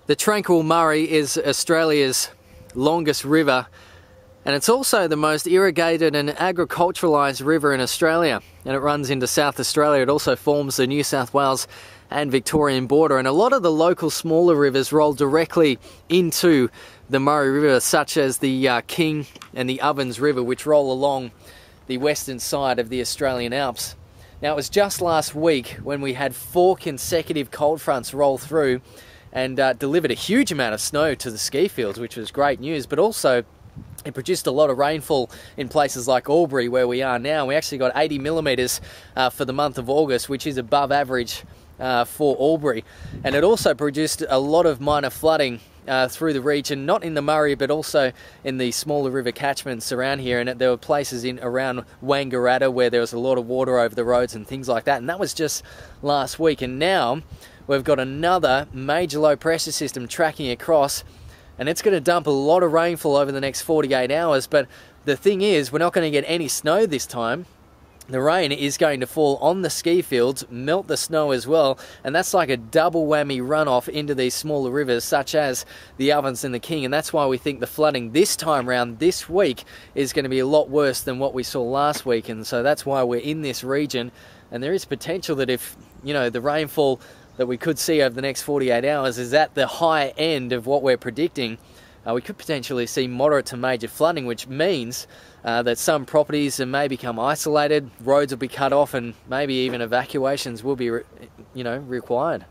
The Tranquil Murray is Australia's longest river, and it's also the most irrigated and agriculturalised river in Australia, and it runs into South Australia. It also forms the New South Wales and Victorian border, and a lot of the local smaller rivers roll directly into the Murray River, such as the King and the Ovens River, which roll along the western side of the Australian Alps. Now, it was just last week when we had 4 consecutive cold fronts roll through and delivered a huge amount of snow to the ski fields, which was great news, but also it produced a lot of rainfall in places like Albury, where we are now. We actually got 80 millimetres for the month of August, which is above average for Albury. And it also produced a lot of minor flooding through the region, not in the Murray, but also in the smaller river catchments around here. And there were places around Wangaratta where there was a lot of water over the roads and things like that. And that was just last week. And now we've got another major low pressure system tracking across, and it's going to dump a lot of rainfall over the next 48 hours. But the thing is, we're not going to get any snow this time. The rain is going to fall on the ski fields, melt the snow as well, and that's like a double whammy runoff into these smaller rivers such as the Ovens and the King. And that's why we think the flooding this time round this week is going to be a lot worse than what we saw last week. And so that's why we're in this region, and there is potential that if, you know, the rainfall that we could see over the next 48 hours is at the high end of what we're predicting, we could potentially see moderate to major flooding, which means that some properties may become isolated, roads will be cut off, and maybe even evacuations will be required.